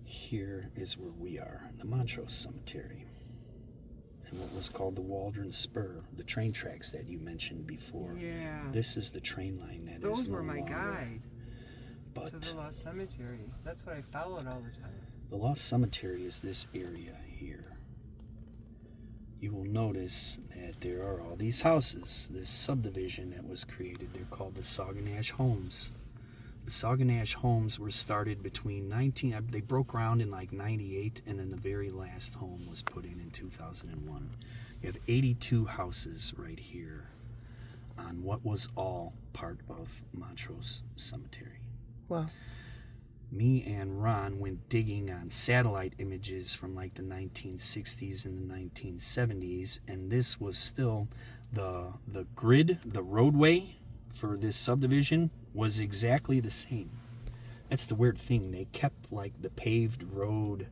here is where we are, the Montrose Cemetery. And what was called the Waldron Spur, the train tracks that you mentioned before. Yeah. This is the train line that Those is no were my longer. guide But to the Lost Cemetery. That's what I followed all the time. the Lost Cemetery is this area here. You will notice that there are all these houses, this subdivision that was created. They're called the Sauganash Homes. The Sauganash Homes were started between they broke ground in like 98, and then the very last home was put in 2001. You have 82 houses right here on what was all part of Montrose Cemetery. Wow. Me and Ron went digging on satellite images from like the 1960s and the 1970s, and this was still the grid, the roadway for this subdivision was exactly the same. That's the weird thing. They kept like the paved road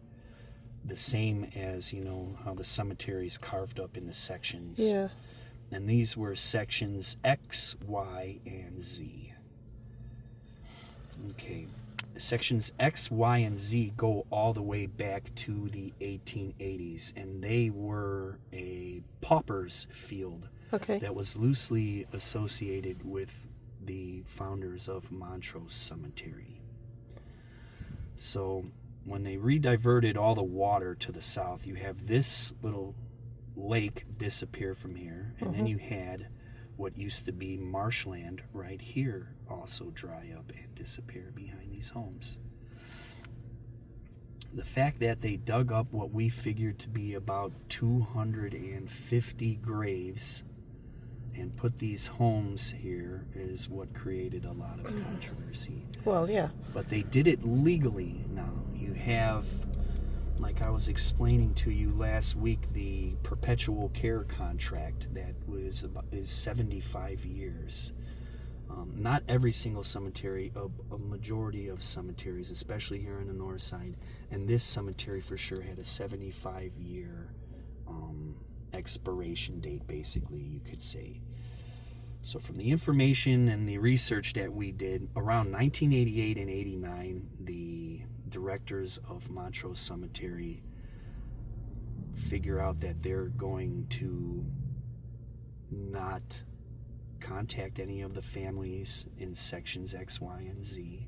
the same as, you know, how the cemetery is carved up into sections. Yeah. And these were sections X, Y, and Z. Okay. Sections X, Y, and Z go all the way back to the 1880s, and they were a pauper's field that was loosely associated with the founders of Montrose Cemetery. So when they rediverted all the water to the south, you have this little lake disappear from here, and then you had what used to be marshland right here also dry up and disappear behind these homes. The fact that they dug up what we figured to be about 250 graves and put these homes here is what created a lot of controversy. Well, yeah. But they did it legally now. You have, like I was explaining to you last week, the perpetual care contract that is 75 years. Not every single cemetery, a majority of cemeteries, especially here on the north side, and this cemetery for sure had a 75-year expiration date, basically, you could say. So from the information and the research that we did, around 1988 and 89, the directors of Montrose Cemetery figure out that they're going to not contact any of the families in sections X, Y, and Z,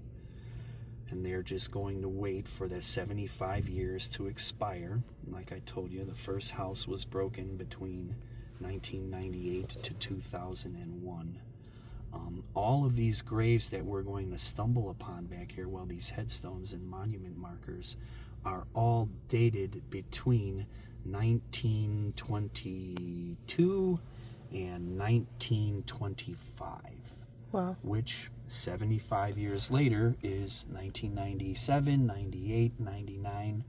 and they're just going to wait for the 75 years to expire. Like I told you, the first house was broken between 1998 to 2001. All of these graves that we're going to stumble upon back here, well, these headstones and monument markers, are all dated between 1922 and 1925. Wow. Which 75 years later is 1997, 98, 99.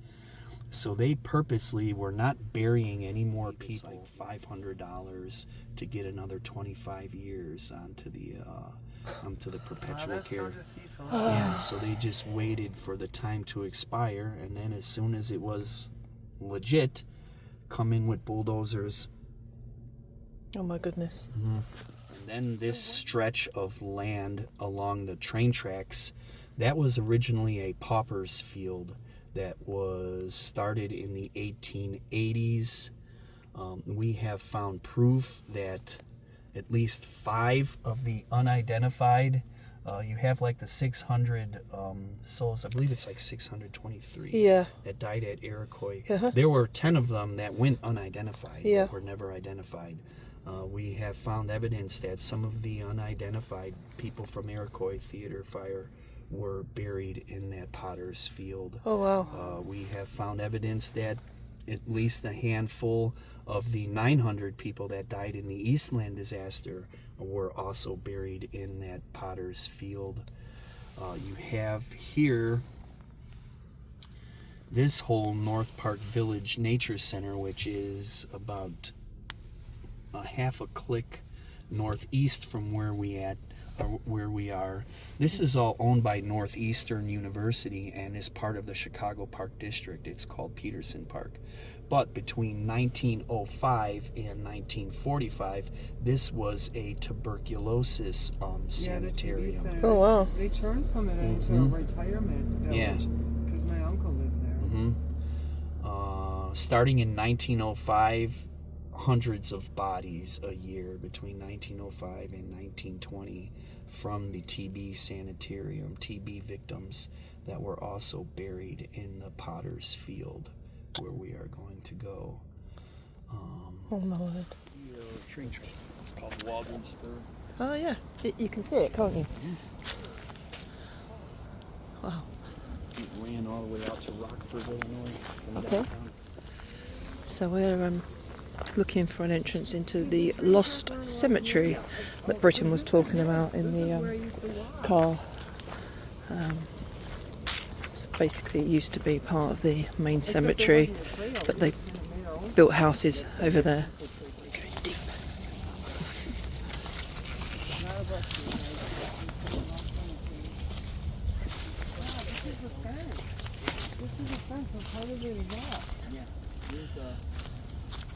So they purposely were not burying any more people. Like $500 to get another 25 years onto the perpetual care. So deceitful. Yeah, so they just waited for the time to expire, and then as soon as it was legit, come in with bulldozers. Oh my goodness. And then this stretch of land along the train tracks, that was originally a pauper's field that was started in the 1880s. We have found proof that at least 5 of the unidentified, you have like the 600 souls, I believe it's like 623 that died at Iroquois. There were 10 of them that went unidentified, that were never identified. We have found evidence that some of the unidentified people from Iroquois Theater Fire were buried in that potter's field. Oh, wow. We have found evidence that at least a handful of the 900 people that died in the Eastland disaster were also buried in that potter's field. You have here this whole North Park Village Nature Center, which is about a half a click northeast from where we are. This is all owned by Northeastern University and is part of the Chicago Park District. It's called Peterson Park. But between 1905 and 1945, this was a tuberculosis sanitarium. Oh, wow. They turned some of that into a retirement village because my uncle lived there. Starting in 1905, hundreds of bodies a year between 1905 and 1920 from the TB sanitarium, TB victims that were also buried in the Potter's Field where we are going to go. Oh my word. Train track. It's called Waldron Spur. Oh yeah, you can see it, can't you? Wow. It ran all the way out to Rockford, Illinois. from Okay. downtown. So we're looking for an entrance into the lost cemetery that Britain was talking about in the car. So basically it used to be part of the main cemetery, but they built houses over there. Going deep. Yeah, there's a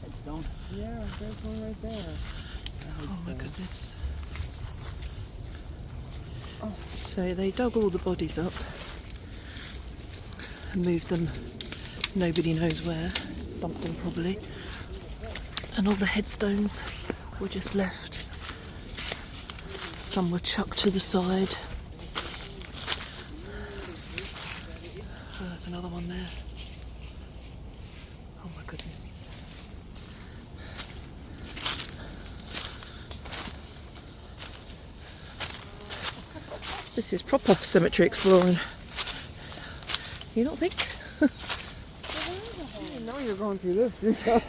headstone. Yeah, there's one right there. Oh my goodness. So they dug all the bodies up and moved them, nobody knows where, dumped them probably, and all the headstones were just left. Some were chucked to the side. Oh, there's another one there. Oh my goodness. This is proper cemetery exploring. You don't think? I didn't know you were going through this. I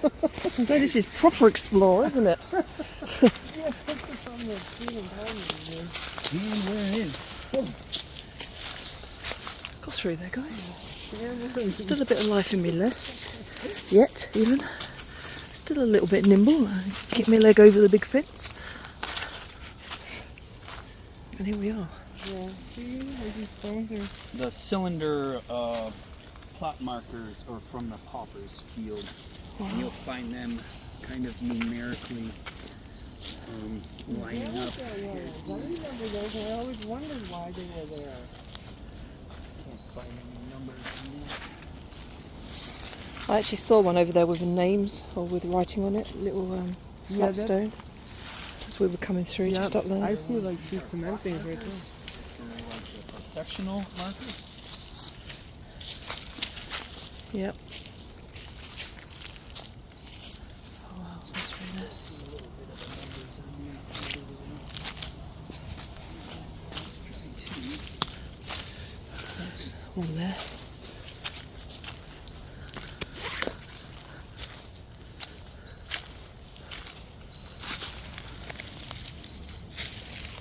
say this is proper explore, isn't it? Yeah, from the Stephen Man, where is? Got through there, guys. Yeah, Still a bit of life in me left. Yet, even. Still a little bit nimble. I get my leg over the big fence. And here we are. yeah. See, where these stones are. The cylinder plot markers are from the Pauper's Field. And you'll find them kind of numerically lining up. I remember those, and I always wondered why they were there. Can't find any numbers in there. I actually saw one over there with names or with writing on it, little Yeah, flat stone. As we were coming through, just up there. I see like two cement things right there. Sectional markers. Yep. Oh wow, that's very nice. There's one there.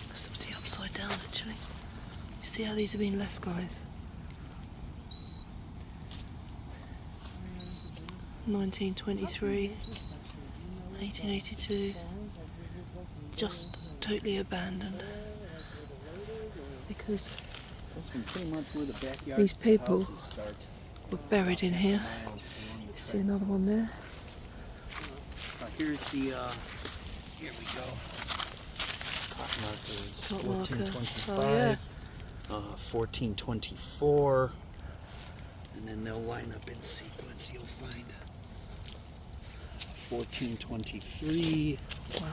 There's something upside down actually. You see how these have been left, guys? 1923, 1882, just totally abandoned because That's from pretty much where the backyard These people houses start. were buried in here. You see another one there? Here's the, here we go. Pot markers. Salt marker. 1425. Oh yeah. 1424. And then they'll line up in sequence. You'll find 1423. Wow.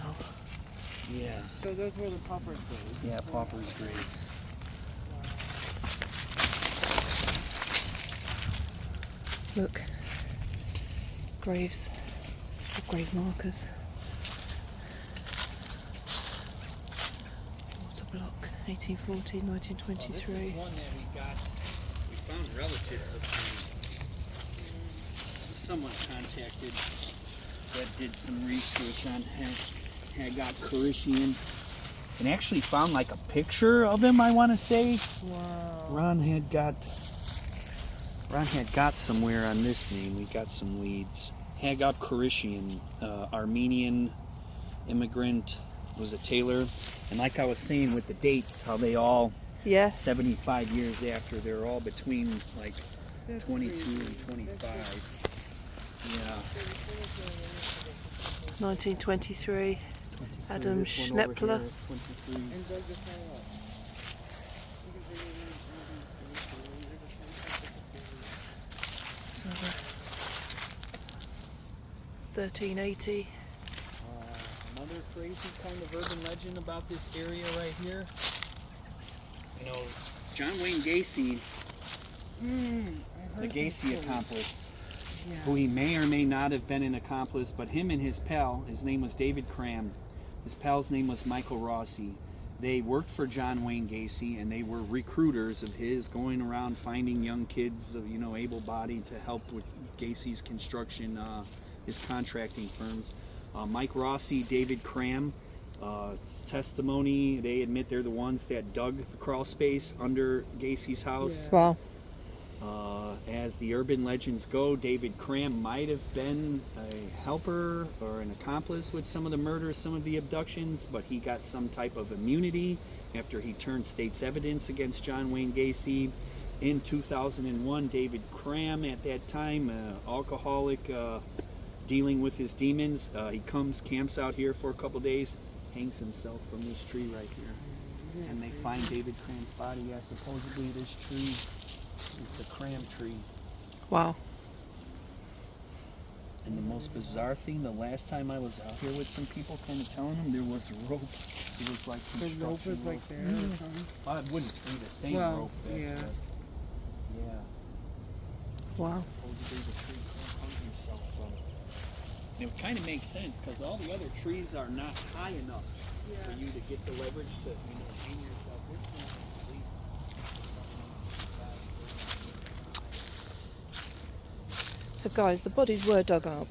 Yeah. So those were the Pauper's graves. Yeah, Pauper's graves. Look. Graves. Grave markers. Water block. 1840, 1923. This is one that we got. We found relatives of someone contacted that did some research on Haggard Carishian and actually found like a picture of him, I want to say. Wow. Ron had got somewhere on this name. We got some leads. Haggard Carishian, Armenian immigrant, was a tailor. And like I was saying with the dates, how they all, Yeah. 75 years after, they're all between like That's 22 crazy. and 25. Yeah. 1923. 23. Adam This one over Schneppler. here is 23. And dug this one up. 1380. Another crazy kind of urban legend about this area right here. You know, John Wayne Gacy, the Gacy accomplice, who he may or may not have been an accomplice, but him and his pal, his name was David Cram, his pal's name was Michael Rossi. They worked for John Wayne Gacy, and they were recruiters of his, going around finding young kids, you know, able-bodied to help with Gacy's construction, his contracting firms. Mike Rossi, David Cram, testimony, they admit they're the ones that dug the crawl space under Gacy's house. Yeah. Wow. As the urban legends go, David Cram might have been a helper or an accomplice with some of the murders, some of the abductions, but he got some type of immunity after he turned state's evidence against John Wayne Gacy. In 2001, David Cram, at that time, alcoholic, dealing with his demons, he camps out here for a couple days, hangs himself from this tree right here. And they find David Cram's body. Yeah, supposedly this tree is the Cram tree. Wow. And the most bizarre thing, the last time I was out here with some people kind of telling them, there was a rope. It was like The construction rope was like there or something. Well, it wouldn't be the same Well, rope. yeah. But yeah. Wow. Supposedly the tree hung himself from it. And it kind of makes sense because all the other trees are not high enough for you to get the leverage to, you know, hang yourself. This one is at least. So guys, the bodies were dug up,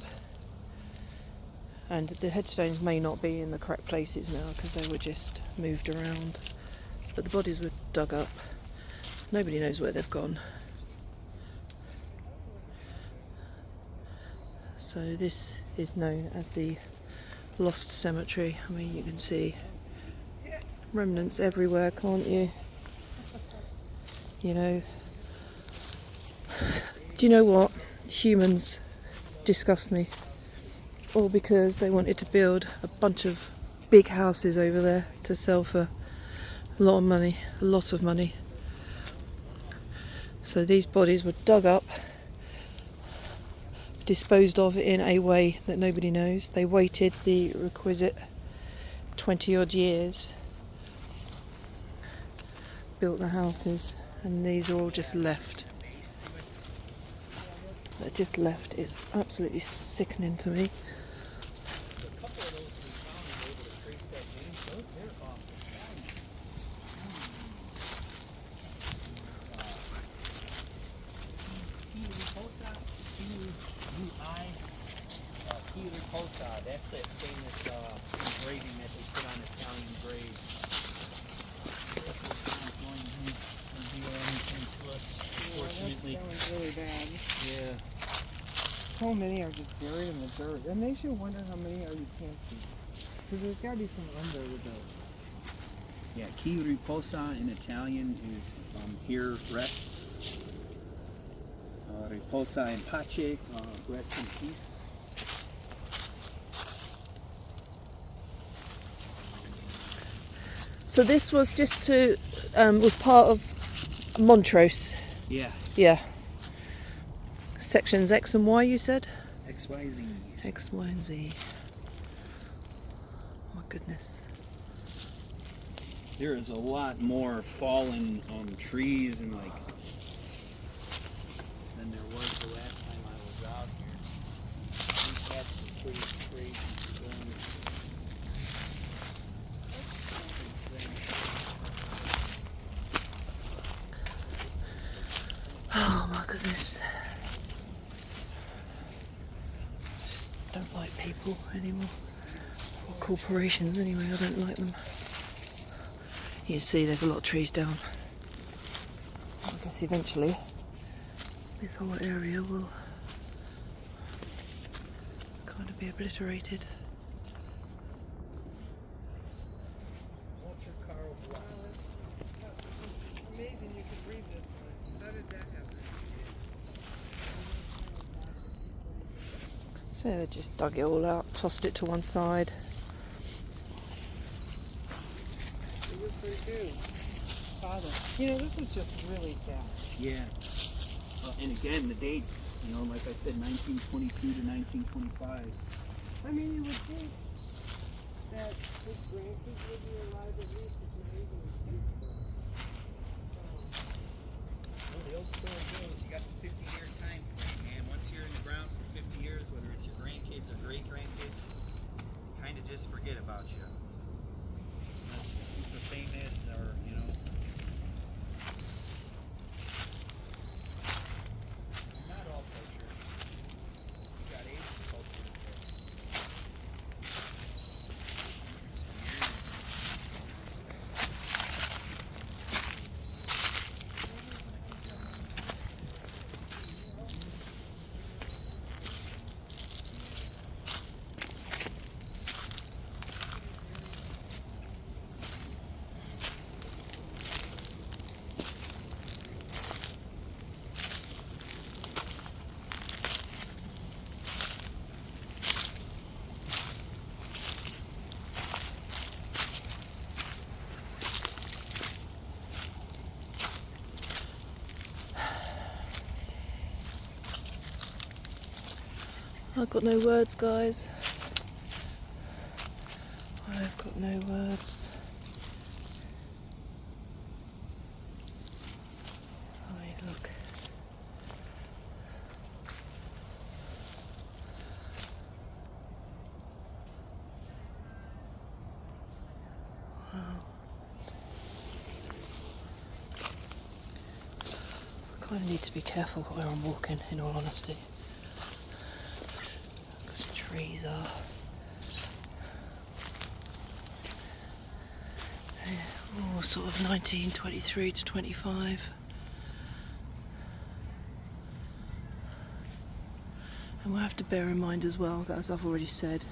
and the headstones may not be in the correct places now because they were just moved around, but the bodies were dug up. Nobody knows where they've gone. So this is known as the Lost Cemetery. I mean, you can see remnants everywhere, can't you? You know, do you know what? Humans disgust me. All because they wanted to build a bunch of big houses over there to sell for a lot of money, a lot of money. So these bodies were dug up, disposed of in a way that nobody knows. They waited the requisite 20 odd years, built the houses, and these are all just left. They're just left. It's absolutely sickening to me. That's that famous engraving that they put on Italian graves. This is not going to reveal anything to us, fortunately. That one's really bad. Yeah. So many are just buried in the dirt. That makes you wonder how many are you can't see. Because there's got to be some under the dirt. Yeah, chi riposa in Italian is here rests. Riposa in pace, rest in peace. So this was just to, was part of Montrose. Yeah. Yeah. Sections X and Y, you said? XYZ. X, Y, and Z. My goodness. There is a lot more fallen trees and like than there was the last time I was out here. We've had some pretty crazy storms since then. Oh my goodness. I don't like people anymore. Or corporations anyway, I don't like them. You see there's a lot of trees down. I guess eventually this whole area will kind of be obliterated. Amazing you could read this one. How did that happen? So they just dug it all out, tossed it to one side. It was pretty good. Father. You know, this is just really sad. Yeah. And again, the dates, you know, like I said, 1922 to 1925. I mean, you would think that his grandkids would be alive at least if not even his kids. Well, the old story goes, you got the 50-year time frame, man. Once you're in the ground for 50 years, whether it's your grandkids or great-grandkids, kind of just forget about you. Unless you're super famous or, you know. Not all cultures. You got Asian culture there. I've got no words, guys. I've got no words. I mean, look. Wow. I kind of need to be careful where I'm walking, in all honesty. Because trees are. Oh, sort of 1923 to 25. And we'll have to bear in mind as well that, as I've already said,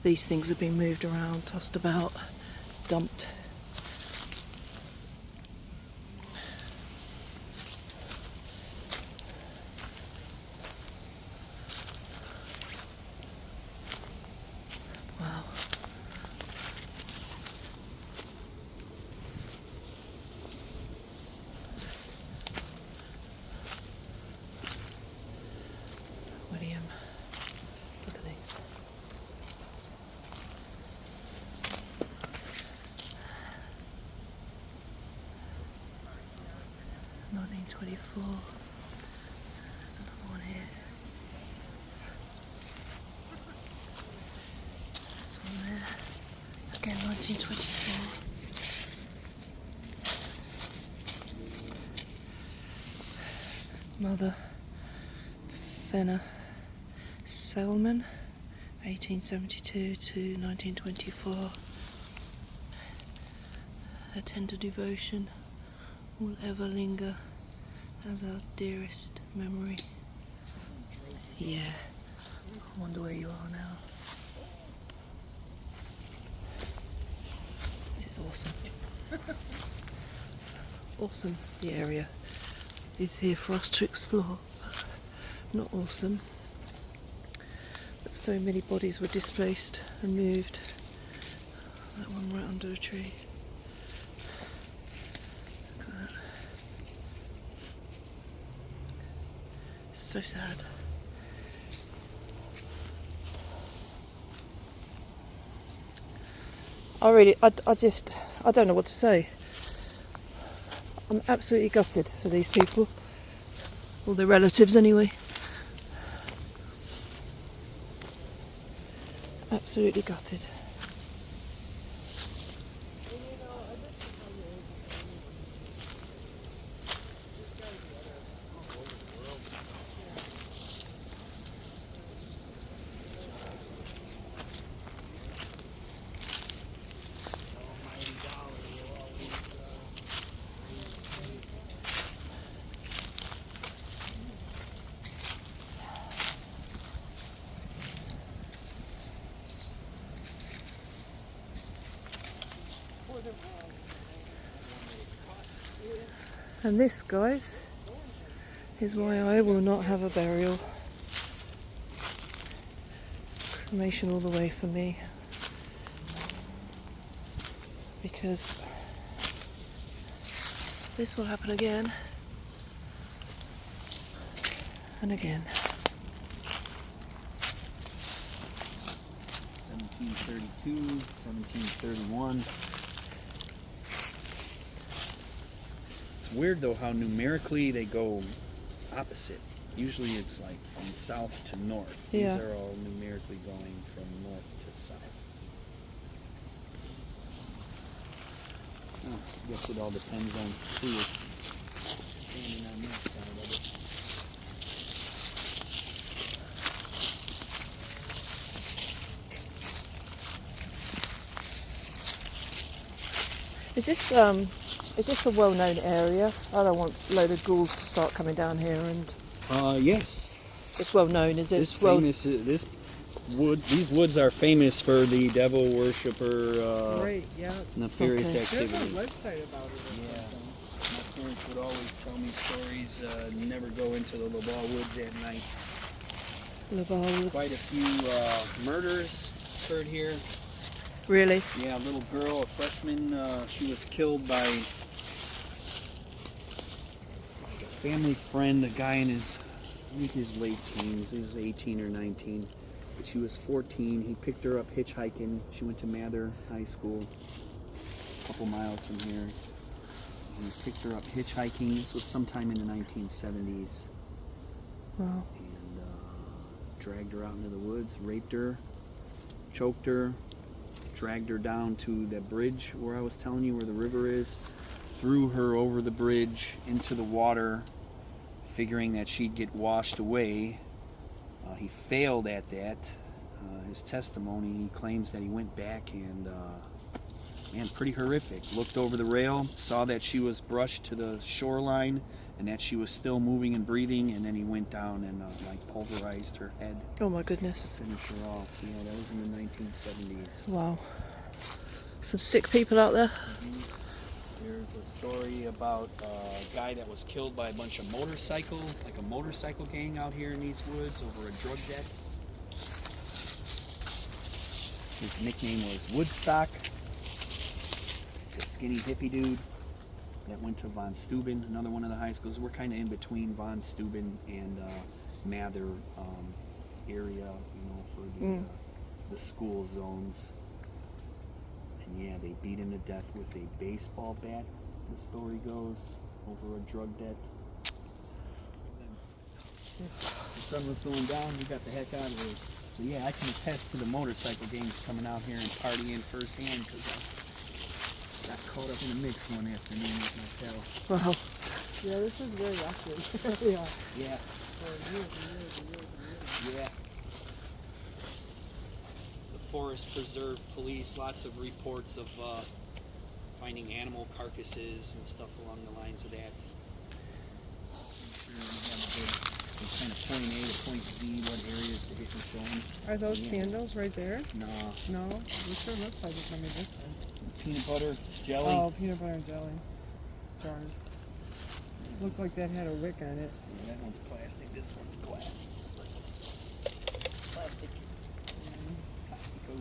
these things have been moved around, tossed about, dumped. Wow. William, look at these. $1924. There's another one here. There's one there. Again, 1924. Mother Fenner Selman, 1872 to 1924. Her tender devotion will ever linger as our dearest memory. Yeah, I wonder where you are now. This is awesome. Awesome, the area is here for us to explore. Not awesome that so many bodies were displaced and moved. That one right under a tree. Look at that. It's so sad. I don't know what to say. I'm absolutely gutted for these people. All their relatives anyway. Absolutely gutted. And this, guys, is why I will not have a burial. Cremation all the way for me. Because this will happen again. And again. 1732, 1731. It's weird though how numerically they go opposite. Usually it's like from south to north. Yeah. These are all numerically going from north to south. Oh, I guess it all depends on who is standing on that side of it. Is this a well-known area? I don't want a load of ghouls to start coming down here. And Yes. it's well known, is it? These woods are famous for the devil worshipper Great, yeah. nefarious Okay. There's a activity. website about it or Yeah. something. My parents would always tell me stories, never go into the Laval Woods at night. Laval. Quite a few murders occurred here. Really? Yeah, a little girl, a freshman, she was killed by like a family friend, a guy in his, I think his late teens, he was 18 or 19. But she was 14, he picked her up hitchhiking. She went to Mather High School, a couple miles from here. He picked her up hitchhiking, this was sometime in the 1970s. Wow. And dragged her out into the woods, raped her, choked her, dragged her down to the bridge where I was telling you where the river is, threw her over the bridge into the water, figuring that she'd get washed away. He failed at that. His testimony, he claims that he went back and, man, pretty horrific. Looked over the rail, saw that she was brushed to the shoreline and that she was still moving and breathing, and then he went down and like pulverized her head. Oh my goodness. Finish her off. Yeah, that was in the 1970s. Wow. Some sick people out there. There's a story about a guy that was killed by a bunch of motorcycle gang out here in these woods over a drug debt. His nickname was Woodstock. A skinny hippie dude that went to Von Steuben, another one of the high schools. We're kind of in between Von Steuben and Mather area, for the school zones. And yeah, they beat him to death with a baseball bat, the story goes, over a drug debt. The sun was going down, we got the heck out of here. So yeah, I can attest to the motorcycle gangs coming out here and partying firsthand, because I got caught up in a mix one afternoon with my pal. Wow. Yeah, this is very active. Yeah. Yeah. For years and years and years and years. Yeah. The Forest Preserve Police, lots of reports of finding animal carcasses and stuff along the lines of that. Kind of point A to point Z, what areas to hit and show them. Are those candles right there? No. No? It sure looks like it's from a distance. Peanut butter, jelly. Oh, peanut butter and jelly. Jars. Looked like that had a wick on it. Yeah, that one's plastic, this one's glass. It's like plastic. Plastico.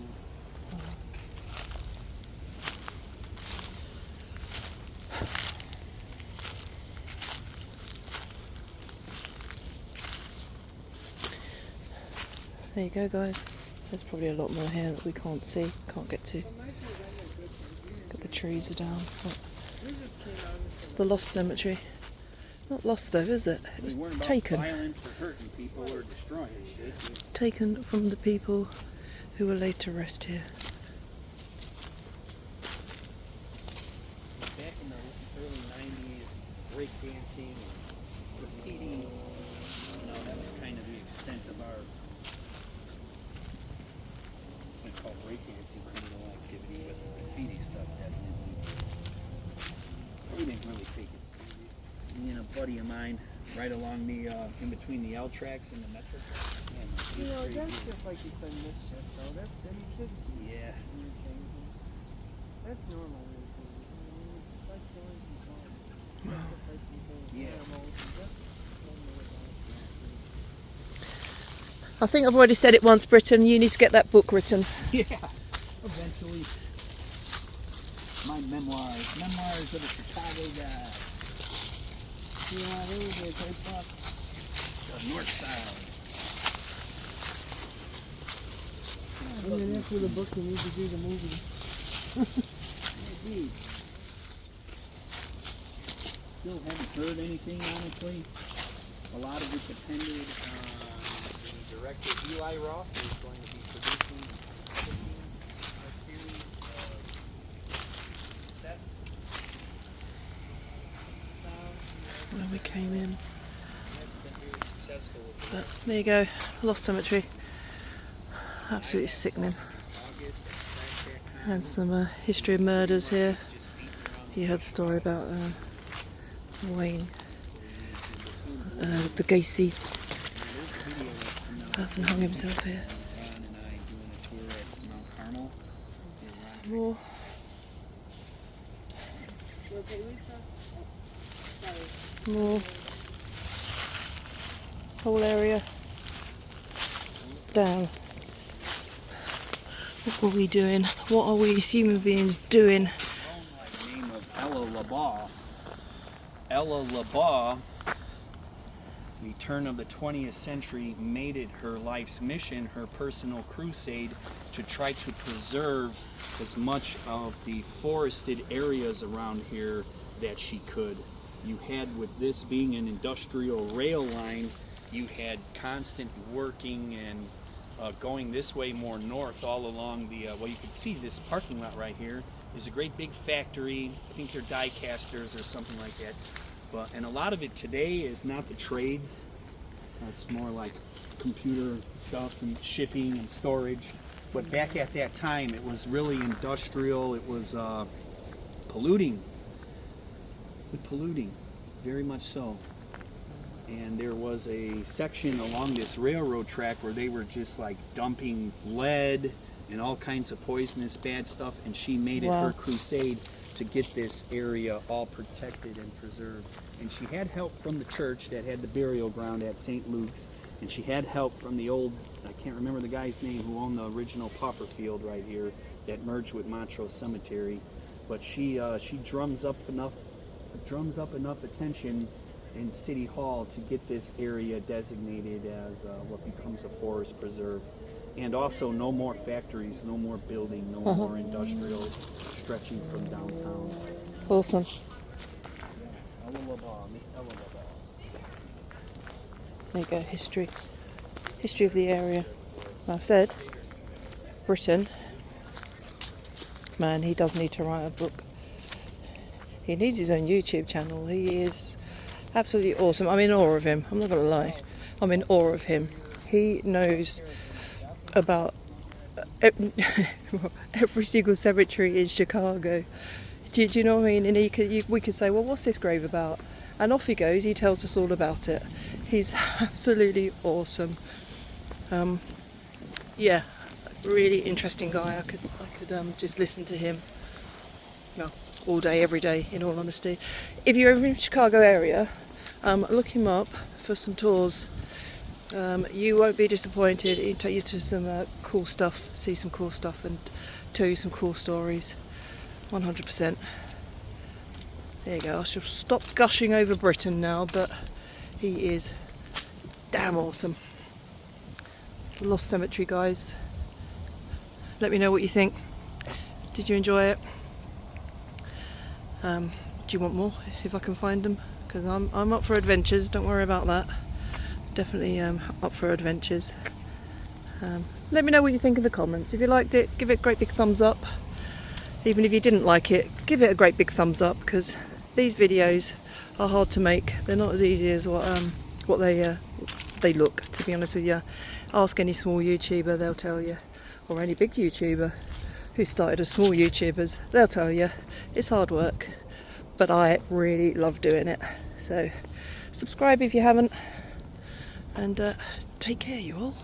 There you go, guys. There's probably a lot more here that we can't see, can't get to. Got the trees are down. The lost cemetery. Not lost though, is it? It was taken. Violence or hurting people or destroying shit. Taken from the people who were laid to rest here. Back in the early 90s, breakdancing and graffiti, that was kind of the extent of our, I call breakdancing criminal activity, but the graffiti stuff definitely. We didn't really take it serious. Me and a buddy of mine, right along the, in between the L tracks and the Metro tracks. That's just like you said, mischief, though. That's any kids do Yeah. weird things. That's normal. Like killing people, sacrificing animals, and that's normal about I think I've already said it once, Britain. You need to get that book written. Yeah, eventually. My memoirs of a Chicago guy. Yeah, there was a great book. the north side. I mean, that's for the book we need to do the movie. Indeed. Still haven't heard anything, honestly. A lot of it depended on the director, Eli Roth, who's going to be producing a series of success. Where we came in. He hasn't been really successful with But there you go, Lost Cemetery. Absolutely sickening. And some history of murders here. You heard the story about Wayne, the Gacy person hung himself here. More. More. This whole area down. What were we doing? What are we as human beings doing? The name of Ella LaBaugh. Ella LaBaugh, the turn of the 20th century, made it her life's mission, her personal crusade, to try to preserve as much of the forested areas around here that she could. You had, with this being an industrial rail line, you had constant working and going this way more north all along the, well, you can see this parking lot right here is a great big factory. I think they're die casters or something like that. But, and a lot of it today is not the trades. It's more like computer stuff and shipping and storage. But back at that time, it was really industrial. It was polluting. Polluting, very much so. And there was a section along this railroad track where they were just like dumping lead and all kinds of poisonous bad stuff, and she made it her crusade to get this area all protected and preserved. And she had help from the church that had the burial ground at St. Luke's, and she had help from the old, I can't remember the guy's name, who owned the original pauper field right here that merged with Montrose Cemetery. But she drums up enough attention in City Hall to get this area designated as what becomes a forest preserve. And also no more factories, no more building, no more industrial stretching from downtown. Awesome. Ella LaBaugh, Miss Ella LaBaugh. There you go, history. History of the area. I've said, Britain, man, he does need to write a book. He needs his own YouTube channel. He is absolutely awesome. I'm in awe of him. I'm not going to lie. I'm in awe of him. He knows about every single cemetery in Chicago. Do you know what I mean? And we could say, well, what's this grave about? And off he goes. He tells us all about it. He's absolutely awesome. Yeah, really interesting guy. I could just listen to him. Well, all day, every day, in all honesty. If you're ever in the Chicago area, look him up for some tours. You won't be disappointed. He'll take you to some cool stuff, see some cool stuff, and tell you some cool stories. 100%. There you go. I shall stop gushing over Britain now, but he is damn awesome. Lost Cemetery, guys. Let me know what you think. Did you enjoy it? Do you want more if I can find them? Because I'm up for adventures, don't worry about that. Definitely up for adventures. Let me know what you think in the comments. If you liked it, give it a great big thumbs up. Even if you didn't like it, give it a great big thumbs up, because these videos are hard to make. They're not as easy as what they look, to be honest with you. Ask any small YouTuber, they'll tell you, or any big YouTuber who started as small YouTubers, they'll tell you it's hard work, but I really love doing it. So subscribe if you haven't, and take care, you all.